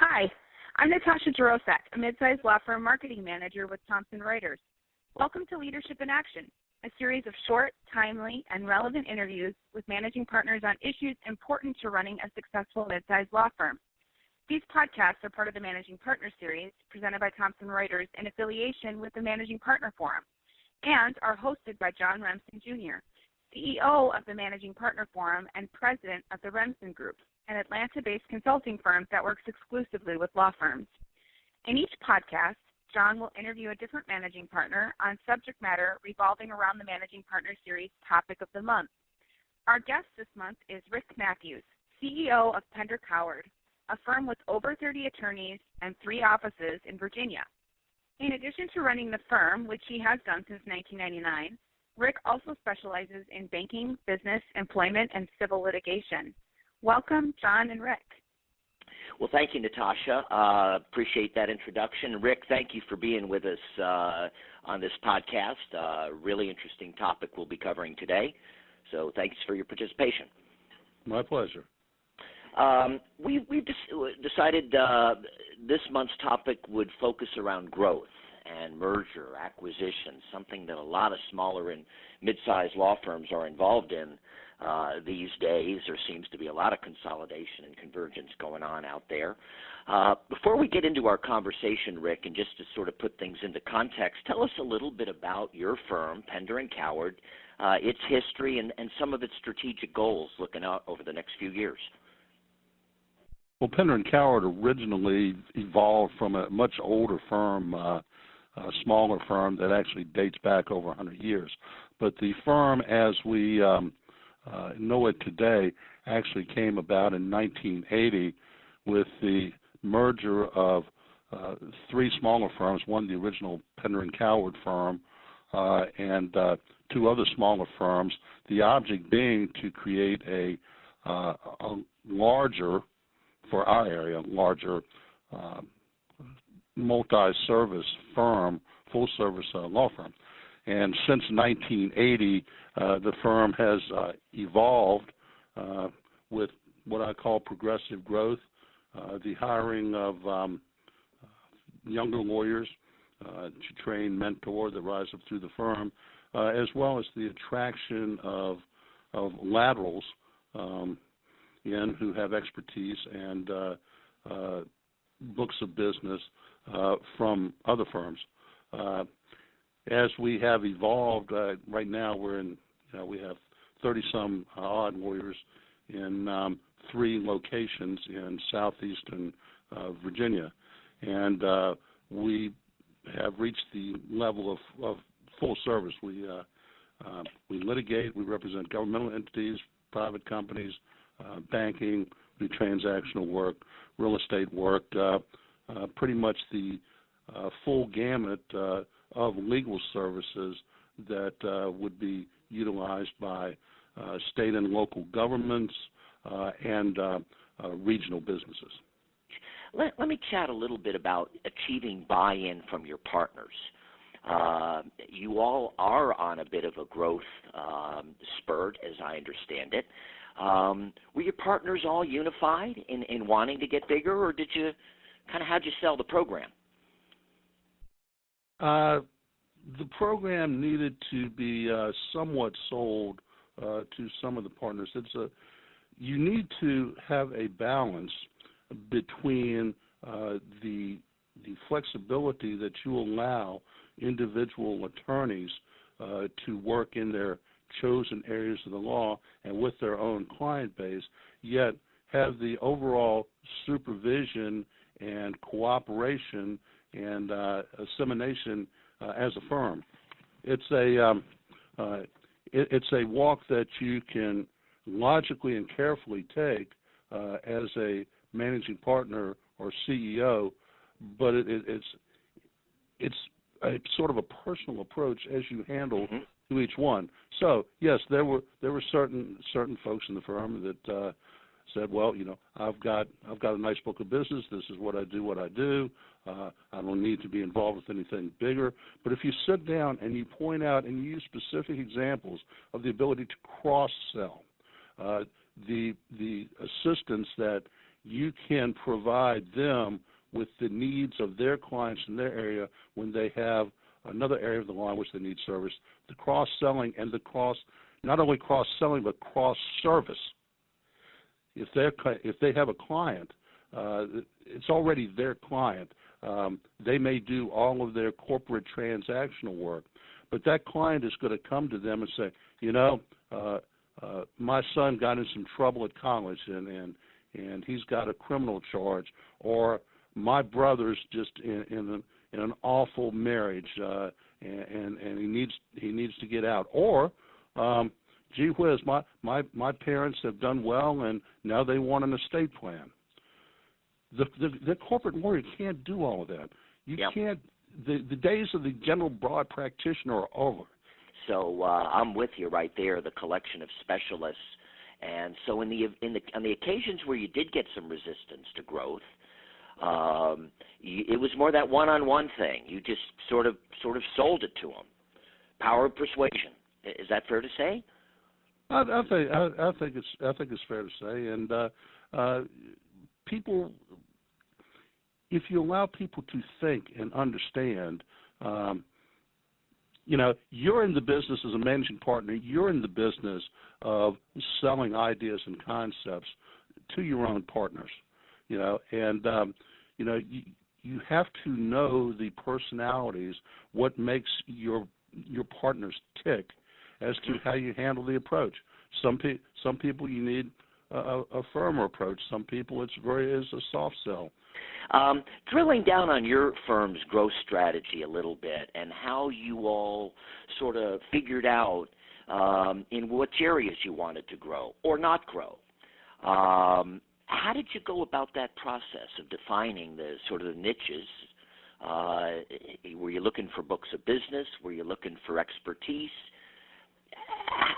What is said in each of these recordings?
Hi, I'm Natasha Jarosek, a mid-sized law firm marketing manager with Thomson Reuters. Welcome to Leadership in Action, a series of short, timely, and relevant interviews with managing partners on issues important to running a successful mid-sized law firm. These podcasts are part of the Managing Partner series presented by Thomson Reuters in affiliation with the Managing Partner Forum and are hosted by John Remsen Jr., CEO of the Managing Partner Forum and president of the Remsen Group, an Atlanta-based consulting firm that works exclusively with law firms. In each podcast, John will interview a different managing partner on subject matter revolving around the Managing Partner Series topic of the month. Our guest this month is Rick Matthews, CEO of Pender Coward, a firm with over 30 attorneys and 3 offices in Virginia. In addition to running the firm, which he has done since 1999, Rick also specializes in banking, business, employment, and civil litigation. Welcome, John and Rick. Well, thank you, Natasha. Appreciate that introduction. Rick, thank you for being with us on this podcast. Really interesting topic we'll be covering today. So thanks for your participation. My pleasure. We've decided this month's topic would focus around growth and merger, acquisition, something that a lot of smaller and mid-sized law firms are involved in these days. There seems to be a lot of consolidation and convergence going on out there. Before we get into our conversation, Rick, and just to sort of put things into context, tell us a little bit about your firm, Pender Coward, its history, and some of its strategic goals looking out over the next few years. Well, Pender Coward originally evolved from a much older firm, a smaller firm that actually dates back over 100 years. But the firm, as we know it today, actually came about in 1980 with the merger of 3 smaller firms, one the original Pender Coward firm and 2 other smaller firms, the object being to create a larger, for our area, larger multi-service firm, full-service law firm. And since 1980, the firm has evolved with what I call progressive growth, the hiring of younger lawyers to train, mentor, that rise up through the firm, as well as the attraction of laterals who have expertise and books of business from other firms. As we have evolved, right now we have 30-some odd lawyers in 3 locations in Southeastern Virginia, and we have reached the level of full service. We litigate, we represent governmental entities, private companies, banking, we do transactional work, real estate work, pretty much the full gamut of legal services that would be utilized by state and local governments and regional businesses. Let me chat a little bit about achieving buy-in from your partners. You all are on a bit of a growth spurt, as I understand it. Were your partners all unified in wanting to get bigger, or did you how'd you sell the program? The program needed to be somewhat sold to some of the partners. You need to have a balance between the flexibility that you allow individual attorneys to work in their chosen areas of the law and with their own client base, yet have the overall supervision and cooperation and assimilation as a firm. It's a walk that you can logically and carefully take as a managing partner or CEO, but it's a sort of a personal approach as you handle to each one. So yes, there were certain folks in the firm that said, well, I've got a nice book of business. This is what I do. I don't need to be involved with anything bigger. But if you sit down and you point out and you use specific examples of the ability to cross-sell, the assistance that you can provide them with the needs of their clients in their area when they have another area of the line which they need service. The cross-selling and the not only cross-selling but cross-service. If they have a client, it's already their client. They may do all of their corporate transactional work, but that client is going to come to them and say, my son got in some trouble at college and he's got a criminal charge, or my brother's just in an awful marriage and he needs to get out, or gee whiz, my parents have done well and now they want an estate plan. The corporate lawyer can't do all of that. You can't. The days of the general broad practitioner are over. So I'm with you right there. The collection of specialists, and so on the occasions where you did get some resistance to growth, it was more that one-on-one thing. You just sort of sold it to them. Power of persuasion. Is that fair to say? I think it's fair to say, and people, if you allow people to think and understand, you're in the business as a managing partner. You're in the business of selling ideas and concepts to your own partners. You have to know the personalities, what makes your partners tick, as to how you handle the approach. Some people you need a firmer approach. Some people it's a soft sell. Drilling down on your firm's growth strategy a little bit and how you all sort of figured out in which areas you wanted to grow or not grow. How did you go about that process of defining the sort of the niches? Were you looking for books of business? Were you looking for expertise?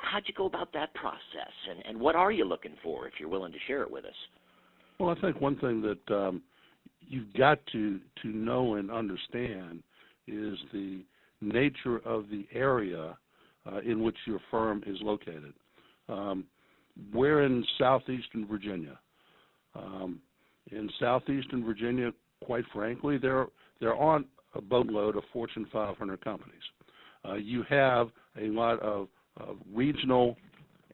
How'd you go about that process, and what are you looking for, if you're willing to share it with us? Well, I think one thing that you've got to know and understand is the nature of the area in which your firm is located. We're in Southeastern Virginia. In Southeastern Virginia, quite frankly, there aren't a boatload of Fortune 500 companies. You have a lot of regional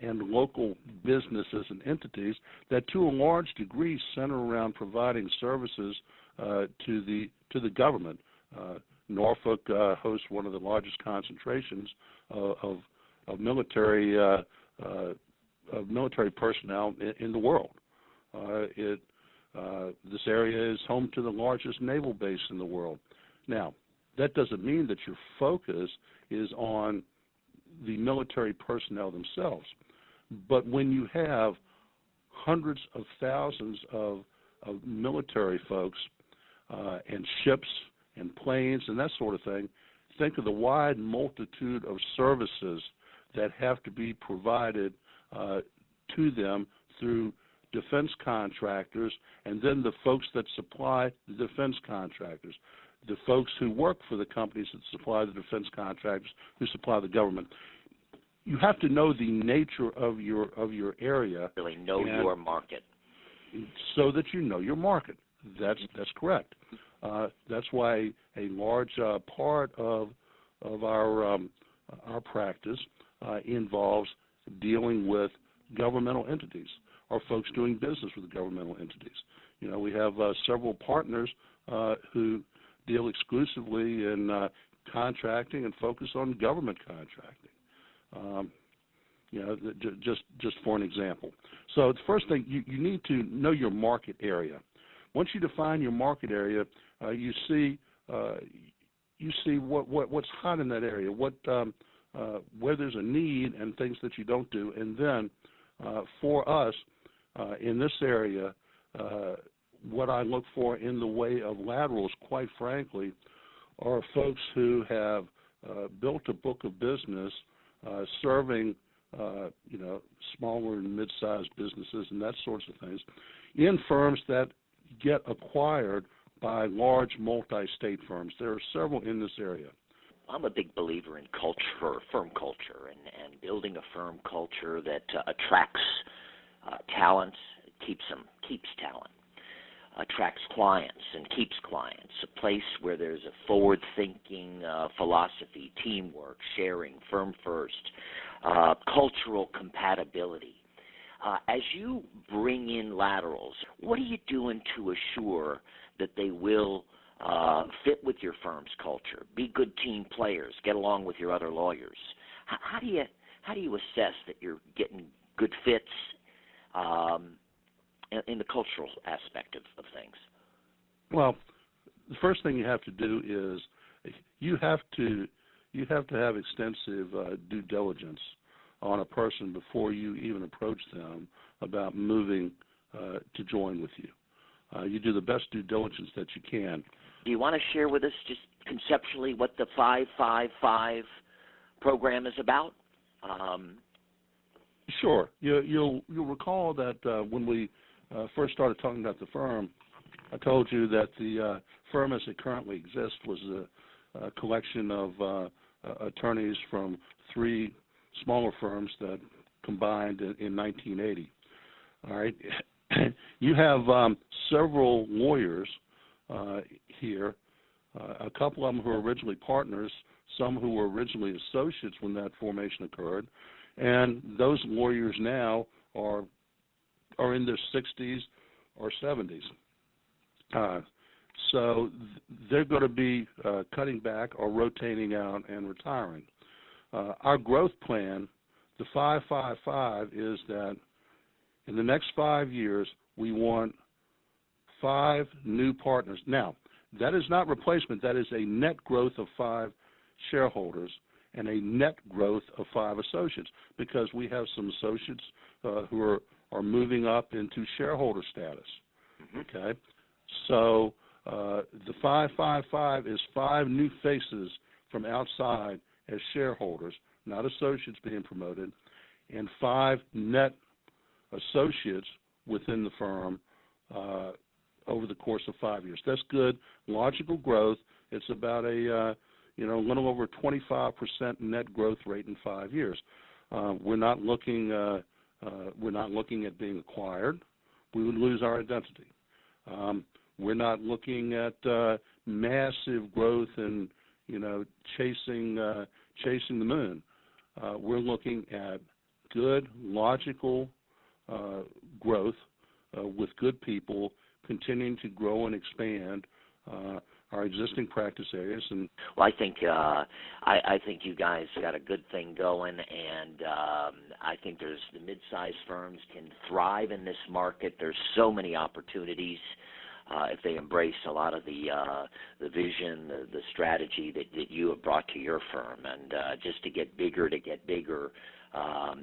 and local businesses and entities that, to a large degree, center around providing services to the government. Norfolk hosts one of the largest concentrations of military personnel in the world. This area is home to the largest naval base in the world. Now, that doesn't mean that your focus is on the military personnel themselves. But when you have hundreds of thousands of military folks and ships and planes and that sort of thing, think of the wide multitude of services that have to be provided to them through defense contractors, and then the folks that supply the defense contractors, the folks who work for the companies that supply the defense contractors who supply the government. You have to know the nature of your area. Really know your market. So that you know your market. That's correct. That's why a large part of our practice involves dealing with governmental entities or folks doing business with governmental entities. We have several partners who deal exclusively in contracting and focus on government contracting. Just for an example. So the first thing, you need to know your market area. Once you define your market area, you see what's hot in that area, where there's a need and things that you don't do. And then for us in this area, what I look for in the way of laterals, quite frankly, are folks who have built a book of business serving, smaller and mid-sized businesses and that sorts of things in firms that get acquired by large multi-state firms. There are several in this area. I'm a big believer in culture, firm culture, and building a firm culture that attracts talent, keeps talent. attracts clients and keeps clients, a place where there's a forward-thinking philosophy, teamwork, sharing, firm first, cultural compatibility. As you bring in laterals, what are you doing to assure that they will fit with your firm's culture, be good team players, get along with your other lawyers? How do you assess that you're getting good fits in the cultural aspect of things? Well, the first thing you have to do is you have to have extensive due diligence on a person before you even approach them about moving to join with you. You do the best due diligence that you can. Do you want to share with us just conceptually what the 555 program is about? Sure. You'll recall that when we first started talking about the firm, I told you that the firm as it currently exists was a collection of attorneys from 3 smaller firms that combined in 1980. All right. You have several lawyers here, a couple of them who were originally partners, some who were originally associates when that formation occurred, and those lawyers now are in their 60s or 70s. So they're going to be cutting back or rotating out and retiring. Our growth plan, the 555, is that in the next 5 years, we want 5 new partners. Now, that is not replacement. That is a net growth of 5 shareholders and a net growth of 5 associates, because we have some associates who are moving up into shareholder status. Okay? So the 555 is 5 new faces from outside as shareholders, not associates being promoted, and 5 net associates within the firm over the course of 5 years. That's good, logical growth. It's about a little over 25% net growth rate in 5 years. We're not looking at being acquired. We would lose our identity. We're not looking at massive growth and chasing the moon. We're looking at good, logical growth with good people, continuing to grow and expand our existing practice areas. And well, I think you guys got a good thing going, and I think the mid-sized firms can thrive in this market. There's so many opportunities if they embrace a lot of the vision, the strategy that you have brought to your firm, and just to get bigger,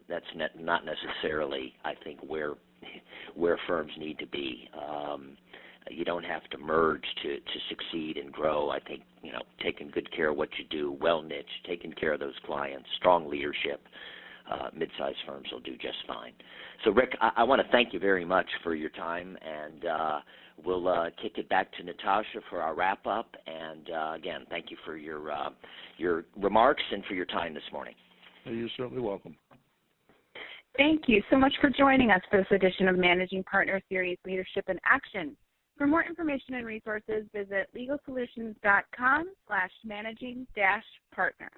that's not necessarily, I think, where firms need to be. You don't have to merge to succeed and grow. I think, taking good care of what you do, well-niched, taking care of those clients, strong leadership, mid-sized firms will do just fine. So, Rick, I want to thank you very much for your time, and we'll kick it back to Natasha for our wrap-up. And, again, thank you for your remarks and for your time this morning. You're certainly welcome. Thank you so much for joining us for this edition of Managing Partner Series Leadership in Action. For more information and resources, visit legalsolutions.com/managing-partner.